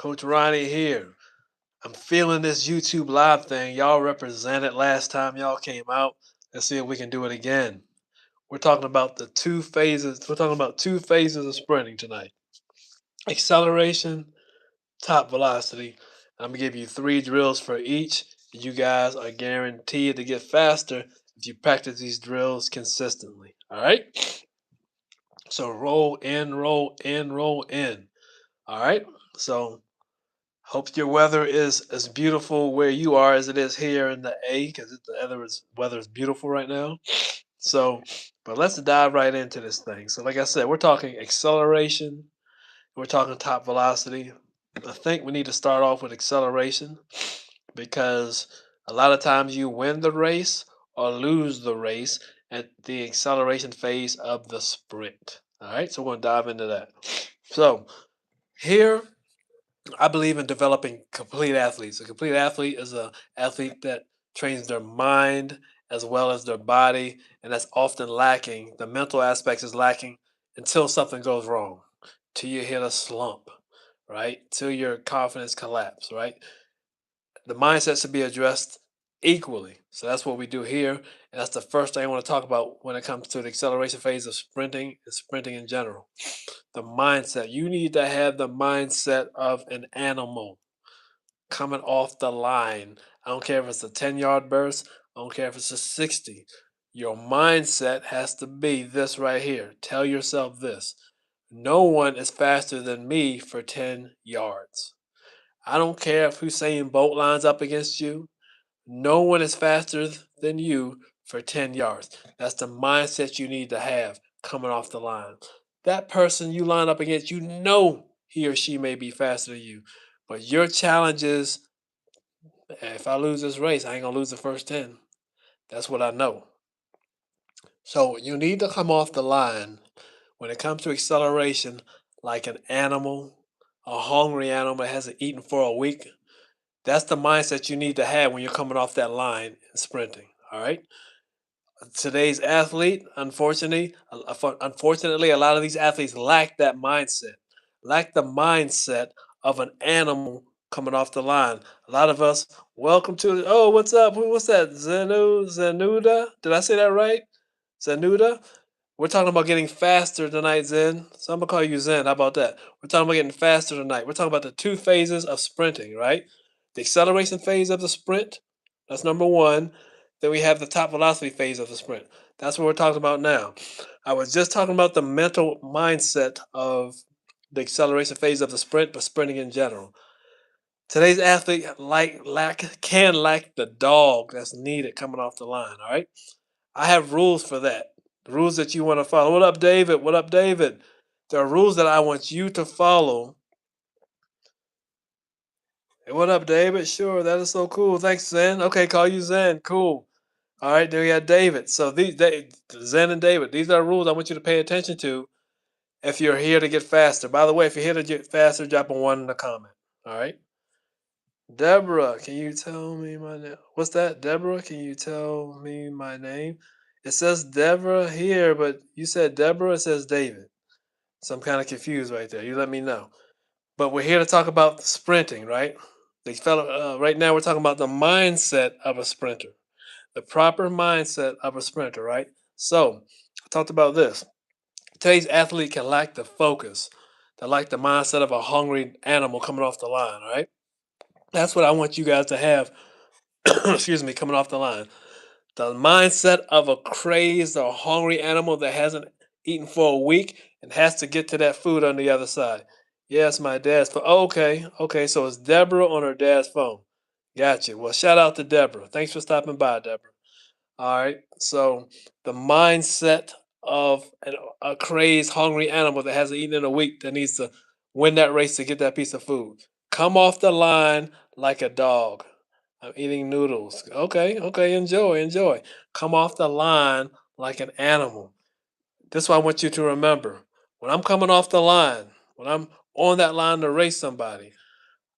Coach Ronnie here. I'm feeling this YouTube live thing. Y'all represented last time y'all came out. Let's see if we can do it again. We're talking about the two phases. We're talking about two phases of sprinting tonight. Acceleration, top velocity. I'm gonna give you three drills for each. You guys are guaranteed to get faster if you practice these drills consistently. All right. So roll in, roll in, roll in. All right. So hope your weather is as beautiful where you are as it is here in the A, because the weather is beautiful right now. So, but let's dive right into this thing. So, like I said, we're talking acceleration, we're talking top velocity. I think we need to start off with acceleration because a lot of times you win the race or lose the race at the acceleration phase of the sprint. All right, so we're going to dive into that. So, here I believe in developing complete athletes. A complete athlete is a athlete that trains their mind as well as their body, and that's often lacking. The mental aspect is lacking until something goes wrong, till you hit a slump, right? Till your confidence collapse, right? The mindset should be addressed equally. So that's what we do here, and that's the first thing I want to talk about when it comes to the acceleration phase of sprinting and sprinting in general. The mindset. You need to have the mindset of an animal coming off the line. I don't care if it's a 10-yard burst, I don't care if it's a 60. Your mindset has to be this right here. Tell yourself this: no one is faster than me for 10 yards. I don't care if Hussein Bolt lines up against you. No one is faster than you for 10 yards. That's the mindset you need to have coming off the line. That person you line up against, you know he or she may be faster than you. But your challenge is, if I lose this race, I ain't going to lose the first 10. That's what I know. So you need to come off the line when it comes to acceleration like an animal, a hungry animal that hasn't eaten for a week. That's the mindset you need to have when you're coming off that line and sprinting. All right. Today's athlete, unfortunately, a lot of these athletes lack that mindset, lack the mindset of an animal coming off the line. A lot of us, welcome to, oh, what's up? What's that? Zenuda? Did I say that right? Zenuda? We're talking about getting faster tonight, Zen. So I'm gonna call you Zen. How about that? We're talking about getting faster tonight. We're talking about the two phases of sprinting, right? The acceleration phase of the sprint, that's number one. Then we have the top velocity phase of the sprint. That's what we're talking about now. I was just talking about the mental mindset of the acceleration phase of the sprint, but sprinting in general. Today's athlete can lack the dog that's needed coming off the line. All right, I have rules for that. The rules that you want to follow. What up, David? What up, David? There are rules that I want you to follow. Hey, what up, David? Sure, that is so cool. Thanks, Zen. Okay, call you Zen. Cool. All right, there we got David. So Zen and David, these are rules I want you to pay attention to if you're here to get faster. By the way, if you're here to get faster, drop a one in the comment. All right. Deborah, can you tell me my name? What's that? Deborah, can you tell me my name? It says Deborah here, but you said Deborah, it says David. So I'm kind of confused right there. You let me know. But we're here to talk about sprinting, right? Right now we're talking about the mindset of a sprinter, the proper mindset of a sprinter, right? So I talked about this. Today's athlete can lack the focus, they lack the mindset of a hungry animal coming off the line, right? That's what I want you guys to have, excuse me, coming off the line. The mindset of a crazed or hungry animal that hasn't eaten for a week and has to get to that food on the other side. Yes, my dad's phone. Okay, okay, so it's Deborah on her dad's phone. Gotcha. Well, shout out to Deborah. Thanks for stopping by, Deborah. All right. So the mindset of a crazed, hungry animal that hasn't eaten in a week that needs to win that race to get that piece of food. Come off the line like a dog. I'm eating noodles. Okay, okay, enjoy, enjoy. Come off the line like an animal. This is what I want you to remember. When I'm coming off the line, when I'm on that line to race somebody,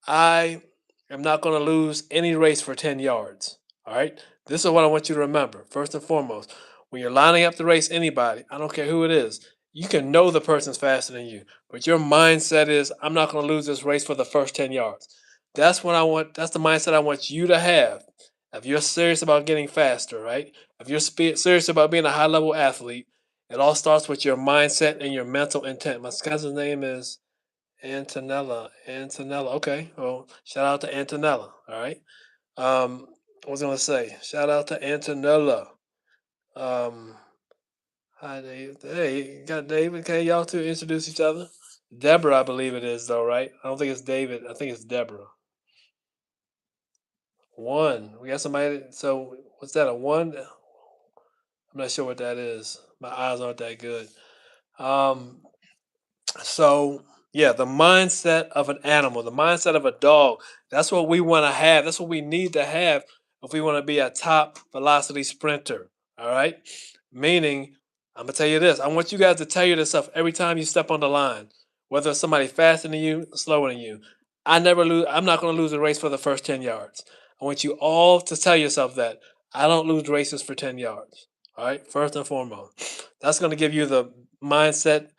I am not going to lose any race for 10 yards. All right. This is what I want you to remember. First and foremost, when you're lining up to race anybody, I don't care who it is, You can know the person's faster than you, but your mindset is, I'm not going to lose this race for the first 10 yards. That's what I want. That's the mindset I want you to have. If you're serious about getting faster, right? If you're serious about being a high level athlete, it all starts with your mindset and your mental intent. My cousin's name is Antonella. Antonella. Okay. Well, shout out to Antonella. All right. What was I going to say? Shout out to Antonella. Um, Hi, Dave. Hey, you got David. Okay, y'all two introduce each other. Deborah, I believe it is, though, right? I don't think it's David. I think it's Deborah. One. We got somebody. So, what's that? A one? I'm not sure what that is. My eyes aren't that good. Um, So, yeah, the mindset of an animal, the mindset of a dog, that's what we want to have. That's what we need to have if we want to be a top velocity sprinter. All right. Meaning, I'm going to tell you this. I want you guys to tell you this stuff every time you step on the line, whether it's somebody faster than you, slower than you. I never lose. I'm not going to lose a race for the first 10 yards. I want you all to tell yourself that I don't lose races for 10 yards. All right. First and foremost, that's going to give you the mindset,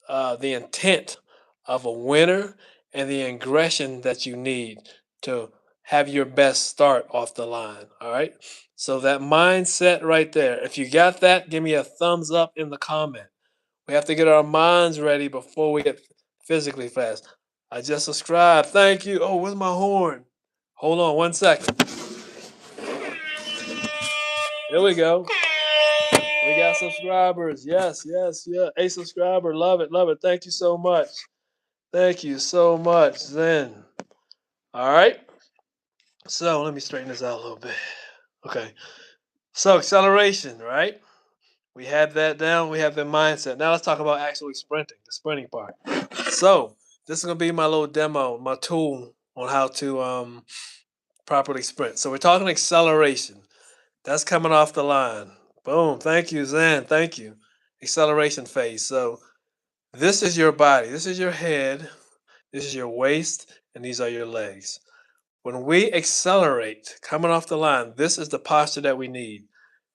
the intent of a winner, and the aggression that you need to have your best start off the line. All right. So that mindset right there, if you got that, give me a thumbs up in the comment. We have to get our minds ready before we get physically fast. I just subscribed. Thank you. Oh, where's my horn? Hold on 1 second. Here we go. We got subscribers. Yes, yes, yeah. A subscriber. Love it, love it. Thank you so much. Thank you so much, Zen. All right. So let me straighten this out a little bit. Okay. So acceleration, right? We have that down. We have the mindset. Now let's talk about actually sprinting, the sprinting part. So this is gonna be my little demo, my tool on how to properly sprint. So we're talking acceleration. That's coming off the line. Boom. Thank you, Zen. Thank you. Acceleration phase. So this is your body. This is your head. This is your waist, and these are your legs. When we accelerate coming off the line, this is the posture that we need.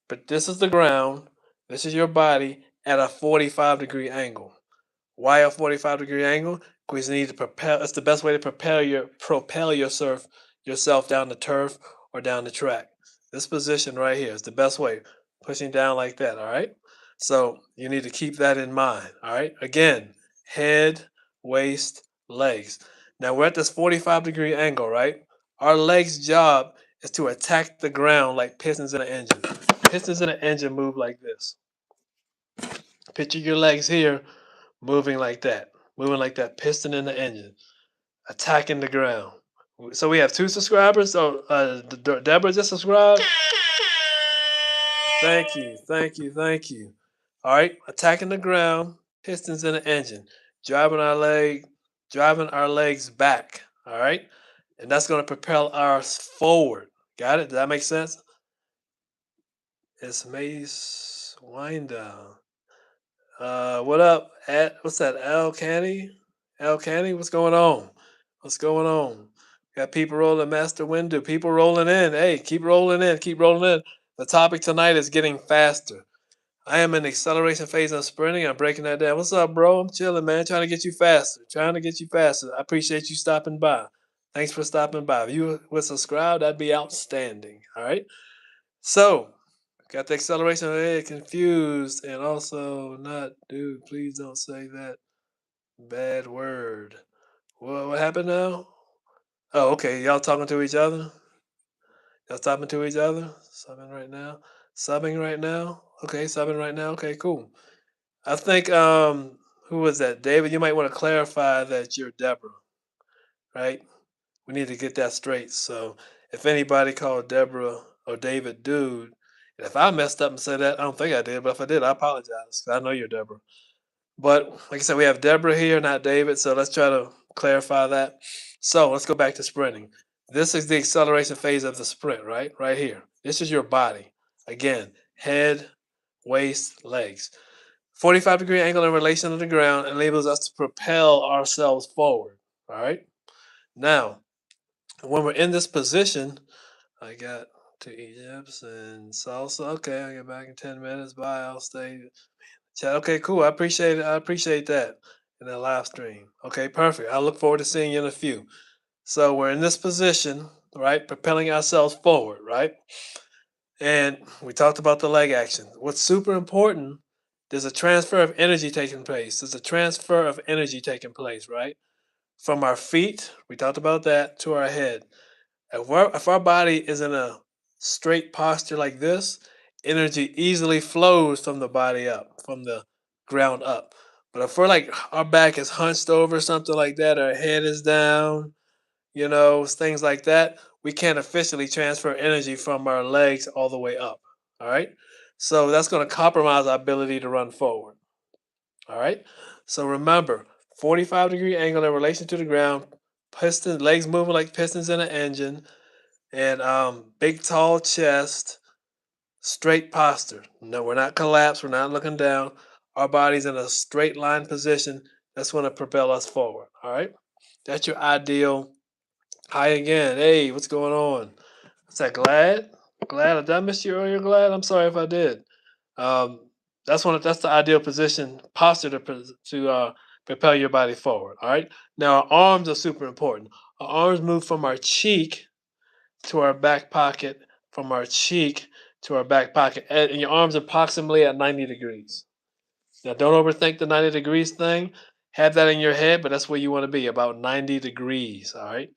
But this is the ground, this is your body at a 45-degree angle. Why a 45-degree angle? Because you need to propel. It's the best way to propel yourself down the turf or down the track. This position right here is the best way. Pushing down like that, all right? So you need to keep that in mind. All right. Again, head, waist, legs. Now we're at this 45-degree angle, right? Our legs' job is to attack the ground like pistons in an engine. Pistons in an engine move like this. Picture your legs here moving like that piston in the engine, attacking the ground. So we have two subscribers. So Deborah just subscribed. Thank you, thank you, thank you. All right, attacking the ground, pistons in the engine, driving driving our legs back. All right, and that's going to propel ours forward. Got it? Does that make sense? It's Mace Window. What up? What's that? Al Canny? Al Canny? What's going on? What's going on? Got people rolling, Master Window. People rolling in. Hey, keep rolling in. Keep rolling in. The topic tonight is getting faster. I am in the acceleration phase of sprinting. I'm breaking that down. What's up, bro? I'm chilling, man. Trying to get you faster. Trying to get you faster. I appreciate you stopping by. Thanks for stopping by. If you would subscribe, that'd be outstanding. All right. So, got the acceleration confused and also not, dude, please don't say that bad word. What happened now? Oh, okay. Y'all talking to each other? Y'all talking to each other? Subbing right now? Subbing right now? Okay, subbing right now. Okay, cool. I think who was that? David, you might want to clarify that you're Deborah, right? We need to get that straight. So if anybody called Deborah or David dude, and if I messed up and said that, I don't think I did, but if I did, I apologize. I know you're Deborah. But like I said, we have Deborah here, not David. So let's try to clarify that. So let's go back to sprinting. This is the acceleration phase of the sprint, right? Right here. This is your body. Again, head, waist, legs. 45-degree angle in relation to the ground enables us to propel ourselves forward. All right. Now, when we're in this position, I got to Egypt and salsa. Okay, I'll get back in 10 minutes. Bye. I'll stay. Chat. Okay, cool. I appreciate it. I appreciate that in the live stream. Okay, perfect. I look forward to seeing you in a few. So we're in this position, right? Propelling ourselves forward, right? And we talked about the leg action. What's super important, there's a transfer of energy taking place. There's a transfer of energy taking place, right? From our feet, we talked about that, to our head. If our body is in a straight posture like this, energy easily flows from the body up, from the ground up. But if we're like our back is hunched over, something like that, our head is down, things like that, we can't efficiently transfer energy from our legs all the way up. All right. So that's going to compromise our ability to run forward. All right. So remember, 45-degree angle in relation to the ground, piston legs moving like pistons in an engine, and big tall chest, straight posture. No, we're not collapsed. We're not looking down. Our body's in a straight line position. That's going to propel us forward. All right. That's your ideal. Hi again. Hey, what's going on? What's that? Glad? Glad? Did I miss you earlier? Glad? I'm sorry if I did. Um, that's the ideal position posture to propel your body forward. All right. Now our arms are super important. Our arms move from our cheek to our back pocket, from our cheek to our back pocket, and your arms approximately at 90 degrees. Now, don't overthink the 90 degrees thing. Have that in your head, but that's where you want to be, about 90 degrees. All right.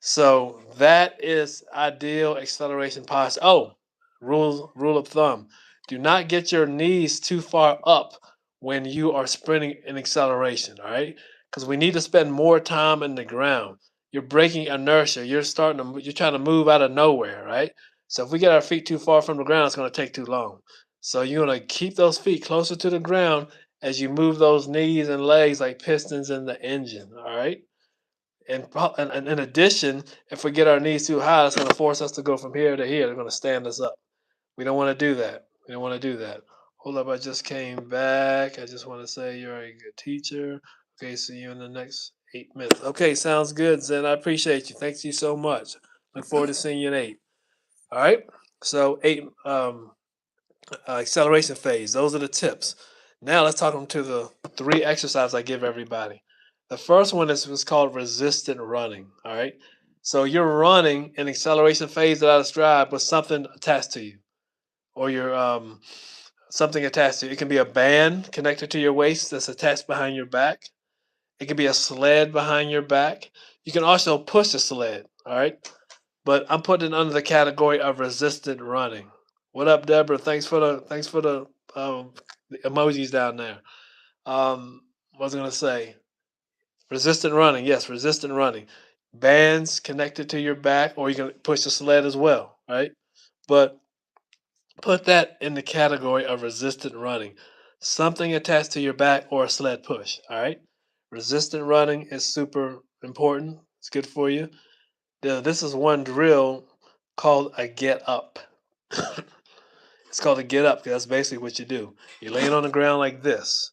So that is ideal acceleration posture. Oh, rule of thumb: do not get your knees too far up when you are sprinting in acceleration. All right, because we need to spend more time in the ground. You're breaking inertia. You're trying to move out of nowhere, right? So if we get our feet too far from the ground, it's going to take too long. So you're going to keep those feet closer to the ground as you move those knees and legs like pistons in the engine. All right. And in addition, if we get our knees too high, it's going to force us to go from here to here. They're going to stand us up. We don't want to do that. We don't want to do that. Hold up, I just came back. I just want to say you're a good teacher. Okay, see you in the next 8 minutes. Okay, sounds good, Zen. I appreciate you. Thanks you so much. Look forward to seeing you in 8. All right. So 8 acceleration phase. Those are the tips. Now let's talk them to the 3 exercises I give everybody. The first one is what's called resistant running. All right. So you're running an acceleration phase that I described with something attached to you, or your something attached to you. It can be a band connected to your waist that's attached behind your back. It can be a sled behind your back. You can also push a sled. All right. But I'm putting it under the category of resistant running. What up, Deborah? Thanks for the emojis down there. What was I gonna say? Resistant running, yes, resistant running. Bands connected to your back, or you can push the sled as well, right? But put that in the category of resistant running. Something attached to your back or a sled push, all right? Resistant running is super important. It's good for you. This is one drill called a get up. It's called a get up because that's basically what you do. You're laying on the ground like this.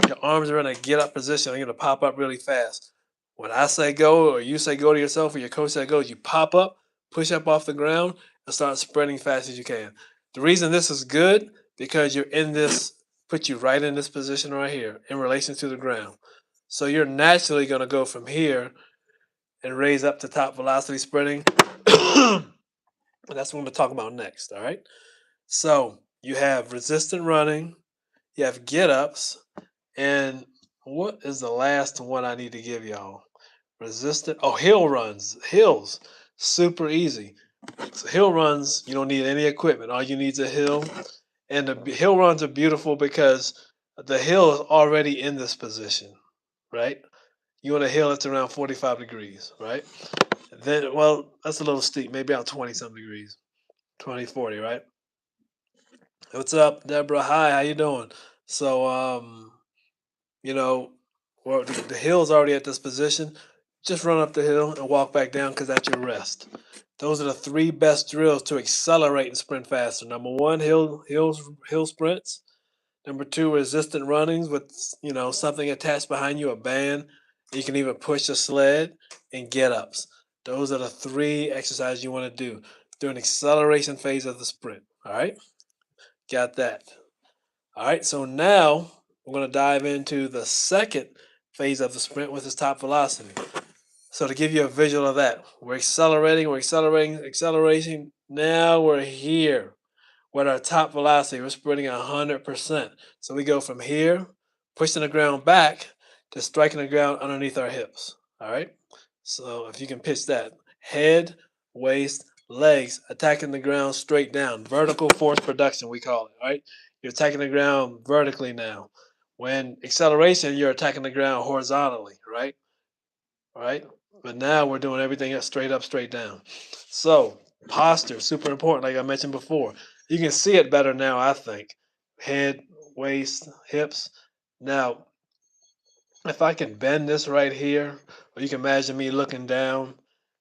Your arms are in a get up position. You're going to pop up really fast. When I say go, or you say go to yourself, or your coach says go, you pop up, push up off the ground, and start sprinting fast as you can. The reason this is good, because you're in this, put you right in this position right here in relation to the ground. So you're naturally going to go from here and raise up to top velocity sprinting. And that's what I'm going to talk about next. All right. So you have resistant running, you have get ups, and what is the last one I need to give y'all? Resistant. Oh, hill runs. Hills. Super easy. So hill runs, you don't need any equipment. All you need is a hill. And the hill runs are beautiful because the hill is already in this position, right? You want a hill that's around 45 degrees, right? Then, well, that's a little steep, maybe about 20 some degrees, 20, 40, right? What's up, Deborah? Hi, how you doing? So, you know, well, the hill's already at this position. Just run up the hill and walk back down because that's your rest. Those are the 3 best drills to accelerate and sprint faster. Number 1, hill sprints. Number 2, resistant runnings with something attached behind you, a band. You can even push a sled, and get ups. Those are the 3 exercises you want to do during acceleration phase of the sprint. All right, got that. All right, so now we're going to dive into the second phase of the sprint, with is top velocity. So to give you a visual of that, we're accelerating, accelerating. Now we're here with our top velocity. We're sprinting 100%. So we go from here, pushing the ground back, to striking the ground underneath our hips. All right. So if you can pitch that, head, waist, legs, attacking the ground straight down. Vertical force production, we call it. All right. You're attacking the ground vertically now. When acceleration, you're attacking the ground horizontally, right? All right. But now we're doing everything else straight up, straight down. So posture, super important, like I mentioned before. You can see it better now, I think. Head, waist, hips. Now, if I can bend this right here, or you can imagine me looking down,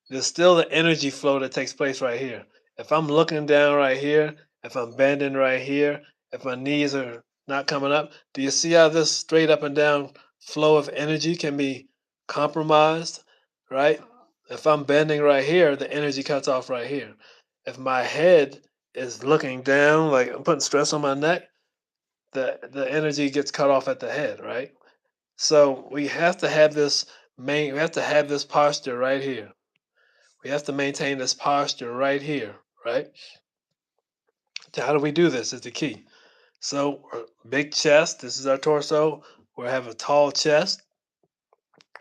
there's still the energy flow that takes place right here. If I'm looking down right here, if I'm bending right here, if my knees are not coming up, do you see how this straight up and down flow of energy can be compromised, right? If I'm bending right here, the energy cuts off right here. If my head is looking down, like I'm putting stress on my neck, the energy gets cut off at the head, right? So we have to have this we have to have this posture right here. We have to maintain this posture right here, right? So how do we do this is the key. So big chest, this is our torso. We have a tall chest.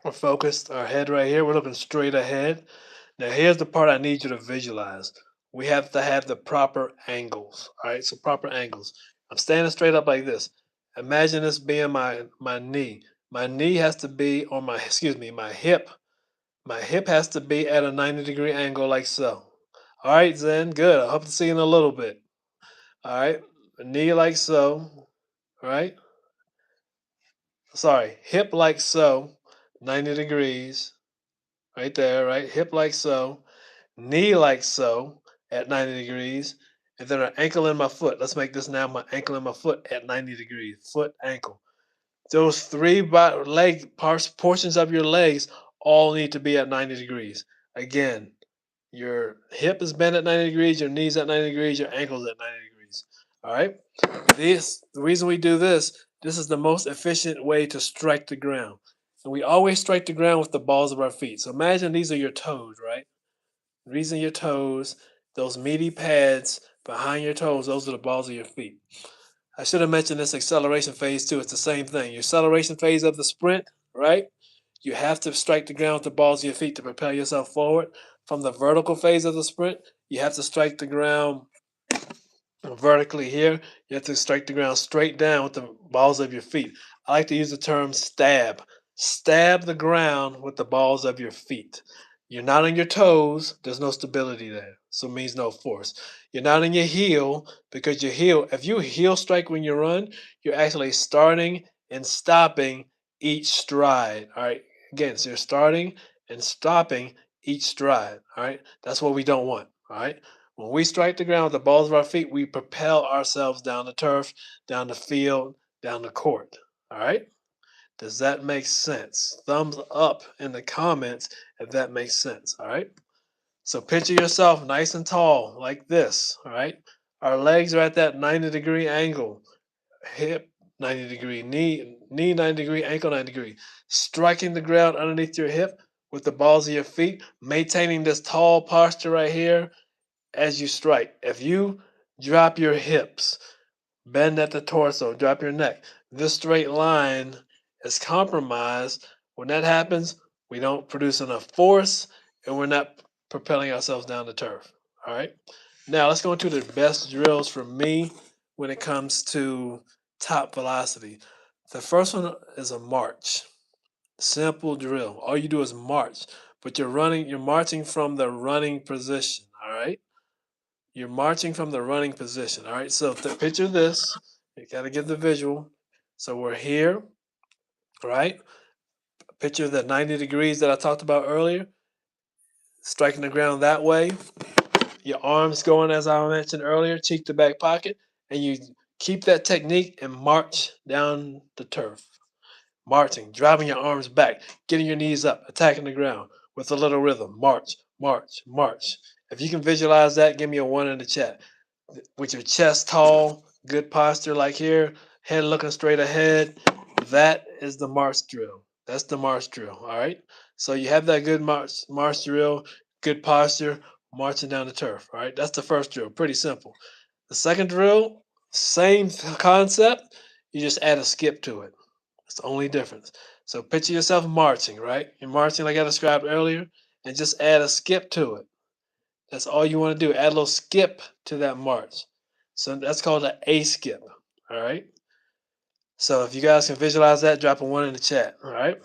We're focused, our head right here. We're looking straight ahead. Now here's the part I need you to visualize. We have to have the proper angles. All right, so proper angles. I'm standing straight up like this. Imagine this being my knee. My knee has to be, or my excuse me, my hip. My hip has to be at a 90-degree angle like so. All right, Zen, good. I hope to see you in a little bit. All right, knee like so. All right, sorry, hip like so, 90 degrees. Right there, right? Hip like so, knee like so at 90 degrees, and then an ankle in my foot. Let's make this now my ankle in my foot at 90 degrees. Foot, ankle. Those three leg parts, portions of your legs all need to be at 90 degrees. Again, your hip is bent at 90 degrees, your knees at 90 degrees, your ankles at 90 degrees. All right. The reason we do this is the most efficient way to strike the ground. And we always strike the ground with the balls of our feet. So imagine these are your toes, right? These are your toes, those meaty pads behind your toes, those are the balls of your feet. I should have mentioned this acceleration phase too. It's the same thing. Your acceleration phase of the sprint, right? You have to strike the ground with the balls of your feet to propel yourself forward. From the vertical phase of the sprint, you have to strike the ground vertically here. You have to strike the ground straight down with the balls of your feet. I like to use the term stab. Stab the ground with the balls of your feet. You're not on your toes, there's no stability there. So it means no force. You're not on your heel because your heel, if you heel strike when you run, you're actually starting and stopping each stride. All right. Again, so you're starting and stopping each stride. All right. That's what we don't want. All right. When we strike the ground with the balls of our feet, we propel ourselves down the turf, down the field, down the court. All right? Does that make sense? Thumbs up in the comments if that makes sense. All right? So picture yourself nice and tall like this. All right? Our legs are at that 90-degree angle. Hip 90 degree, knee 90 degree, ankle 90 degree. Striking the ground underneath your hip with the balls of your feet, maintaining this tall posture right here as you strike. If you drop your hips, bend at the torso, drop your neck, this straight line is compromised. When that happens, we don't produce enough force and we're not propelling ourselves down the turf. All right. Now let's go into the best drills for me when it comes to top velocity. The first one is a march. Simple drill. All you do is march, but you're marching from the running position. All right. You're marching from the running position. All right. So picture this. You got to get the visual. So we're here, right? Picture the 90 degrees that I talked about earlier, striking the ground that way. Your arms going, as I mentioned earlier, cheek to back pocket. And you keep that technique and march down the turf. Marching, driving your arms back, getting your knees up, attacking the ground with a little rhythm. March, march, march. If you can visualize that, give me a 1 in the chat. With your chest tall, good posture like here, head looking straight ahead. That is the march drill. That's the march drill. All right. So you have that good march drill, good posture, marching down the turf. All right. That's the first drill. Pretty simple. The second drill, same concept. You just add a skip to it. That's the only difference. So picture yourself marching, right? You're marching like I described earlier, and just add a skip to it. That's all you want to do. Add a little skip to that march. So that's called an A skip. All right. So if you guys can visualize that, drop a one in the chat. All right.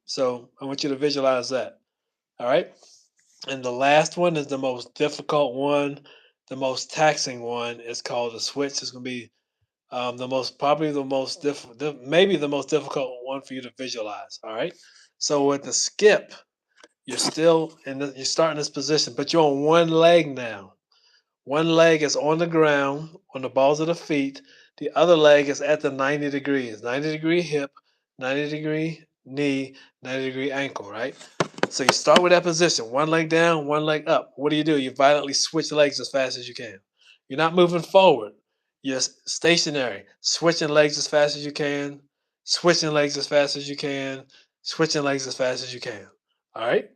So I want you to visualize that. All right. And the last one is the most difficult one, the most taxing one. It's called the switch. It's going to be probably the most maybe the most difficult one for you to visualize. All right. So with the skip, you're still you're starting this position, but you're on one leg now. One leg is on the ground, on the balls of the feet. The other leg is at the 90 degrees, 90-degree hip, 90-degree knee, 90-degree ankle, right? So you start with that position, one leg down, one leg up. What do? You violently switch legs as fast as you can. You're not moving forward. You're stationary, switching legs as fast as you can, switching legs as fast as you can, switching legs as fast as you can. All right?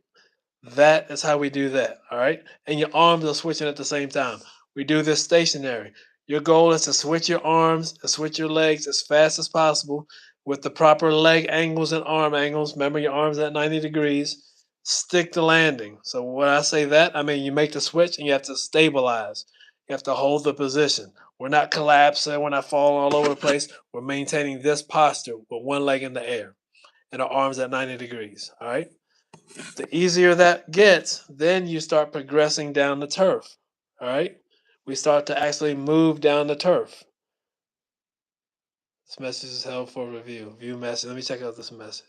That is how we do that. All right. And your arms are switching at the same time. We do this stationary. Your goal is to switch your arms and switch your legs as fast as possible with the proper leg angles and arm angles. Remember, your arms at 90 degrees. Stick the landing. So when I say that, I mean you make the switch and you have to stabilize. You have to hold the position. We're not collapsing. We're not falling all over the place. We're maintaining this posture with one leg in the air and our arms at 90 degrees. All right. The easier that gets, then you start progressing down the turf. All right. We start to actually move down the turf. This message is held for review. View message. Let me check out this message.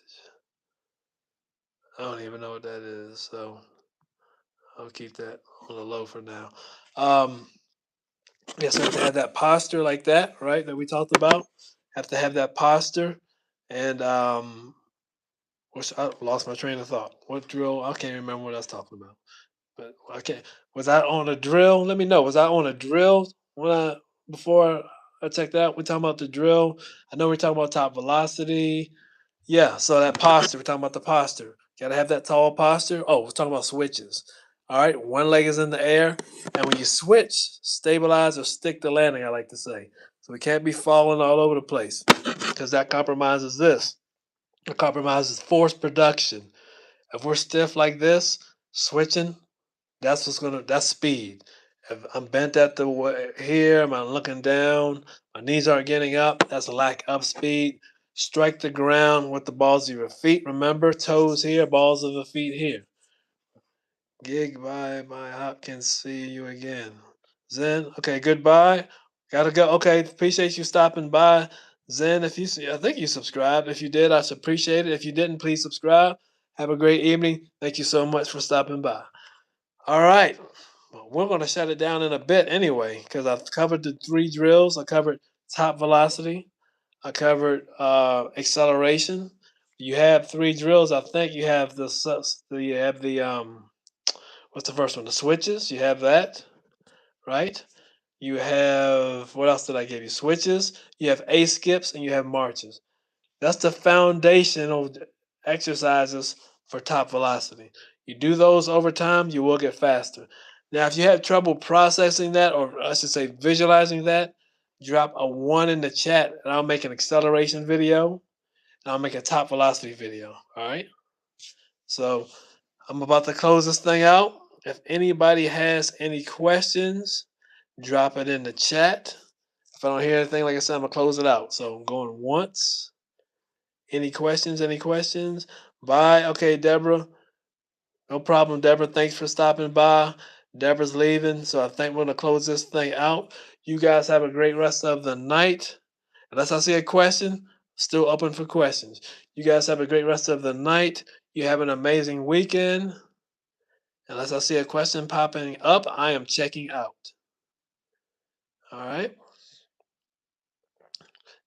I don't even know what that is, so I'll keep that on the low for now. Yeah, so have to have that posture like that, right? That we talked about. Have to have that posture, and which I lost my train of thought. What drill? I can't remember what I was talking about. But okay, was I on a drill? Let me know. Was I on a drill when before I checked out? We're talking about the drill. I know we're talking about top velocity. Yeah, so that posture. We're talking about the posture. Gotta have that tall posture. Oh, we're talking about switches. All right, one leg is in the air, and when you switch, stabilize or stick the landing. I like to say, so we can't be falling all over the place because that compromises this. It compromises force production. If we're stiff like this, switching, that's speed. If I'm bent at the here, I'm looking down, my knees aren't getting up, that's a lack of speed. Strike the ground with the balls of your feet. Remember, toes here, balls of the feet here. Gig bye bye Hopkins. See you again. Zen, okay, goodbye. Gotta go. Okay, appreciate you stopping by. Zen, if you see, I think you subscribed. If you did, I appreciate it. If you didn't, please subscribe. Have a great evening. Thank you so much for stopping by. All right. Well, we're going to shut it down in a bit anyway, because I've covered the three drills. I covered top velocity. I covered acceleration. You have three drills. I think you have what's the first one? The switches. You have that, right? You have, what else did I give you? Switches. You have A skips and you have marches. That's the foundational exercises for top velocity. You do those over time, you will get faster. Now, if you have trouble processing that, or I should say visualizing that, drop a one in the chat and I'll make an acceleration video and I'll make a top velocity video. All right. So I'm about to close this thing out. If anybody has any questions, drop it in the chat. If I don't hear anything, like I said, I'm gonna close it out. So I'm going once. Any questions? Any questions? Bye. Okay, Deborah. No problem, Deborah. Thanks for stopping by. Deborah's leaving, so I think we're gonna close this thing out. You guys have a great rest of the night. Unless I see a question, still open for questions. You guys have a great rest of the night. You have an amazing weekend. Unless I see a question popping up, I am checking out. All right.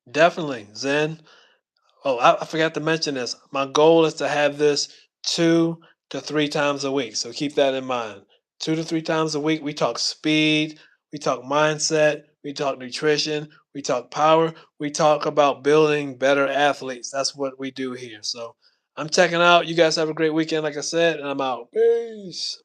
Definitely, Zen. Oh, I forgot to mention this. My goal is to have this 2 to 3 times a week. So keep that in mind. 2 to 3 times a week, we talk speed, we talk mindset, we talk nutrition, we talk power, we talk about building better athletes. That's what we do here. So I'm checking out. You guys have a great weekend, like I said, and I'm out. Peace.